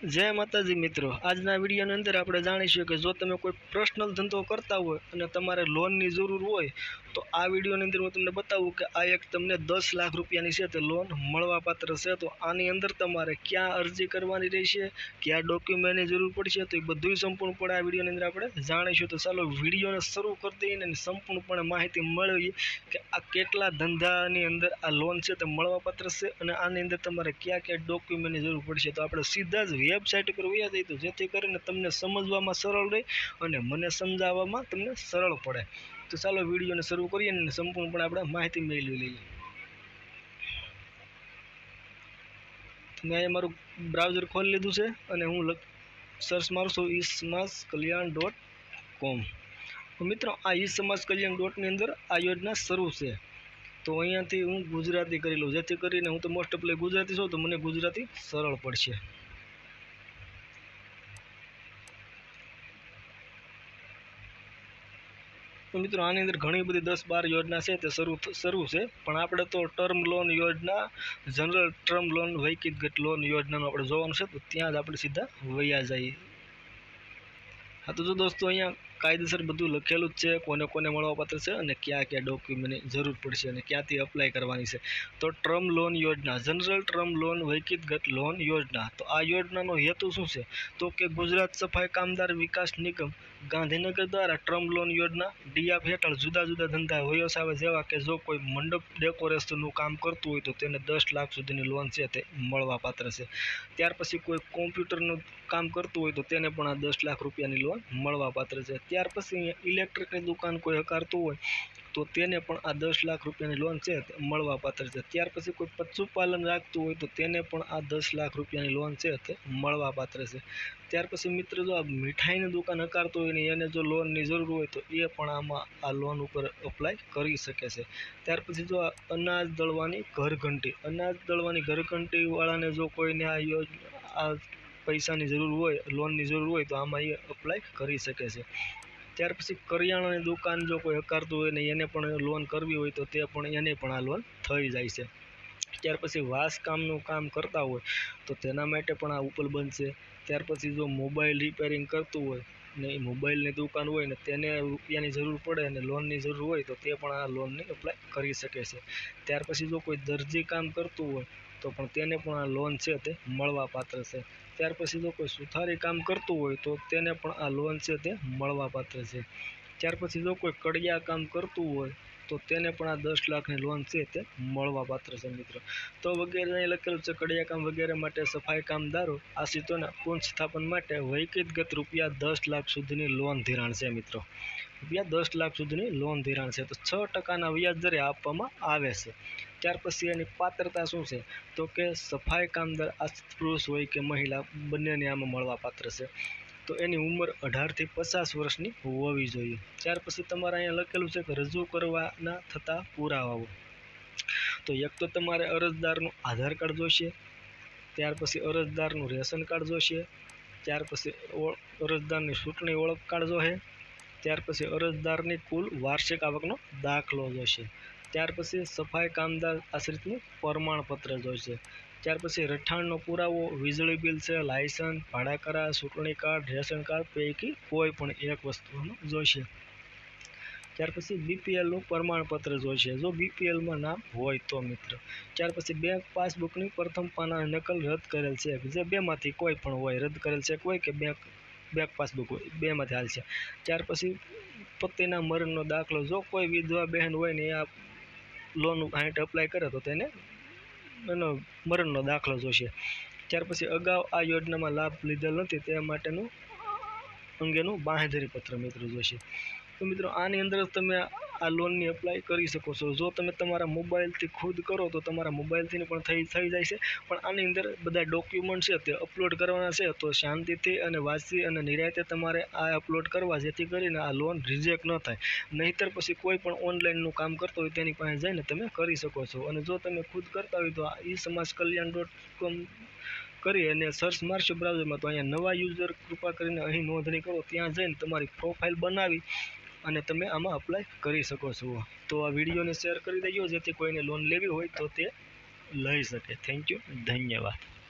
जय माताजी मित्रों, आजना विडियोनी अंदर આપણે જાણીશું કે જો તમે કોઈ પર્સનલ ધંધો કરતા હોય અને તમારે લોનની જરૂર હોય તો આ વિડિયોની અંદર હું તમને બતાવું કે આ એક તમને 10 લાખ રૂપિયાની છે તે લોન મળવાપાત્ર છે। તો આની અંદર તમારે ક્યાં અરજી કરવાની રહેશે, કયા ડોક્યુમેન્ટની જરૂર પડશે, તો એ બધું સંપૂર્ણપણે આ વિડિયોની અંદર આપણે જાણીશું। તો ચાલો વિડિયોને શરૂ કરી દઈએ અને સંપૂર્ણપણે માહિતી મેળવીએ કે આ કેટલા ધંધાની અંદર આ લોન છે તે મળવાપાત્ર છે અને આની અંદર તમારે કયા કયા ડોક્યુમેન્ટની જરૂર પડશે। તો આપણે સીધા જ વેબસાઇટ પર વયા જઈએ તો જેથી કરીને તમને સમજવામાં સરળ રહે અને મને સમજાવવામાં તમને સરળ પડે। તો ચાલો વિડીયોને શરૂ કરીએ અને સંપૂર્ણપણે આપણે માહિતી મેળવી લઈએ। મેં અહીંયા મારું બ્રાઉઝર ખોલી લીધું છે અને હું સર્ચ મારું છું isamaskalian.com। તો મિત્રો આ isamaskalian.ની અંદર આ યોજના શરૂ છે। તો અહીંયાથી હું ગુજરાતી કરી લઉં જેથી કરીને હું તો મોસ્ટ ઓફ ગુજરાતી છું તો મને ગુજરાતી સરળ પડશે। तो मित्रों आनी अंदर घणी बधी 10-12 योजना है तो शरू है, पण आपणे तो टर्म लोन योजना, जनरल टर्म लोन, वैयक्तिक लोन योजना आपणे जोवानुं छे। तो त्यां ज आपणे सीधा वया जाईए। हाँ तो जो दोस्तों अहींया कायदेसर बधुं लखेलुं ज छे, कोने कोने मळवापात्र छे अने क्या क्या डॉक्यूमेंटनी जरूर पड़शे अने क्यांथी अप्लाय करवानी छे। तो टर्म लोन योजना, जनरल टर्म लोन, वैयक्तिक लोन योजना, तो आ योजनानो हेतु शुं छे तो कि गुजरात सफाई कामदार विकास निगम गांधीनगर द्वारा टर्म लोन योजना डीआफ हेठळ जुदा जुदा धंधा व्यवसाय जेवा के जो कोई मंडप डेकोरेशननुं काम करतुं होय तो तेने 10 लाख सुधीनी लोन छे ते मळवापात्र छे। त्यार पछी कोई कॉम्प्युटरनुं काम करतुं होय तो तेने पण आ 10 लाख रूपियानी लोन मळवापात्र छे। त्यार पछी इलेक्ट्रिकनी दुकान कोई हकारतुं होय तो तेने पण आ 10 लाख रूपियानी लोन छे ते मळवापात्र छे। त्यार पछी कोई पशुपालन राखतुं होय तो तेने पण आ 10 लाख रूपियानी लोन छे ते मळवापात्र छे। त्यार पछी मित्र जो आ मीठाईनी दुकान हकारतो होय ने एने जो लोननी जरूर होय तो ए पण आमां आ लोन उपर अप्लाय करी शके छे। त्यार पछी जो अनाज दळवानी घरघंटी वाळाने जो कोईने आ पैसानी जरूर होय, लोननी जरूर होय तो आमां ए अप्लाय करी शके छे। त्यार पछी करियाणानी दुकान जो कोई हकारतो होय ने एने पण लोन करवी होय तो ते पण एने पण आ लोन थई जाय छे। त्यार पछी वासकामनुं काम करता होय तो तेना माटे पण आ उपलब्ध छे। त्यार पछी जो मोबाइल रिपेरिंग करतुं होय ने मोबाइलनी दुकान होय ने तेने रूपियानी जरूर पड़े अने लोननी जरूर होय तो ते पण आ लोननी अप्लाय करी शके छे। त्यार पछी जो कोई दर्जी काम करतुं होय तो पण तेने पण आ लोन छे ते मळवापात्र छे। त्यार पछी जो कोई सुथारी काम करतुं होय तो तेने पण आ लोन छे ते मळवापात्र छे। त्यार पछी जो कोई कड़िया काम करतुं होय तो तेने पण आ 10 लाखनी लोन छे ते मळवापात्र छे मित्रों। तो वगैरे અહીં લખેલું છે કડિયા કામ વગેરે માટે સફાઈ કામદારો આશ્રિતોના પુનઃસ્થાપન માટે વૈયક્તિક રૂપિયા 10 લાખ સુધીની લોન ધિરાણ છે મિત્રો। રૂપિયા 10 લાખ સુધીની લોન ધિરાણ છે। તો 6% વ્યાજ દરે આપવામાં આવે છે। ત્યાર પછી એની પાत्रता શું છે તો કે સફાઈ કામદાર આશ્રિત પુરુષ હોય કે મહિલા બંનેને આમાં મળવાપાત્ર છે। तो एनी उमर 18 થી 50 वर्षनी होवी जोईए। त्यार पछी तमारे अहींया लखेलुं छे के रजू करवाना थता पुरावाओ। तो एक तो तमारे अरजदारनुं आधार कार्ड जोईशे, त्यार पछी अरजदारनुं रेशन कार्ड जोईशे, त्यार पछी अरजदारनी चूंटणी ओळख कार्ड जोईशे, त्यार पछी अरजदारनी कुल वार्षिक आवकनो दाखलो जोईशे, त्यार पछी सफाई कामदार आश्रितनुं प्रमाणपत्र जोईशे, त्यार पछी रठाणनो पुरावो, वीजળી बिल छे, लायसन्स, भाड़ा करार, चूंटणी कार्ड, रेशन कार्ड पैकी कोई पण एक वस्तुनुं जोईशे। त्यार पछी बीपीएलनुं प्रमाणपत्र जोईशे जो बीपीएल में नाम होय तो मित्र। त्यार पछी बैंक पासबुकनी प्रथम पानानी नकल रद्द करेल छे जे बेमांथी कोई पण होय, रद्द करेल छे कोई के बैंक पासबुक होय बेमांथी हालशे। त्यार पछी पतिना मरणनो दाखलो जो कोई विधवा बहन होय ने आ लोन हेठ अप्लाय करे तो तेने एनो मरणनो दाखलो जोईशे। त्यार पछी अगाऊ आ योजनामां लाभ लीधेल नथी ते माटेनुं अंगेनुं बांहेधरी पत्र मित्र जोईशे। तो मित्रों आनी अंदर तमे आ लोननी अप्लाय करी शको छो। जो तमे तमारा मोबाइलथी खुद करो तो तमारा मोबाइलथी पण थई जाय छे, पण आनी अंदर बधा डॉक्यूमेंट छे ते अपलोड करवाना छे। तो शांतिथी अने वांची अने निरांते तमारे आ अपलोड करवा जेथी करीने आ लोन रिजेक्ट न थाय। नहींतर पछी कोई पण ऑनलाइननुं काम करतो होय तेनी पासे जईने तमे करी शको छो। अने जो तमे खुद करता होय तो isamaskalian.com કરી અને સર્ચ મારશો બ્રાઉઝરમાં તો અહીંયા નવા યુઝર કૃપા કરીને અહીં નોંધણી કરો, ત્યાં જઈને તમારી પ્રોફાઇલ બનાવી અને તમે આમાં અપ્લાય કરી શકો છો। તો આ વિડીયોને શેર કરી દેજો જેથી કોઈને લોન લેવી હોય તો તે લઈ શકે। થેન્ક યુ, ધન્યવાદ।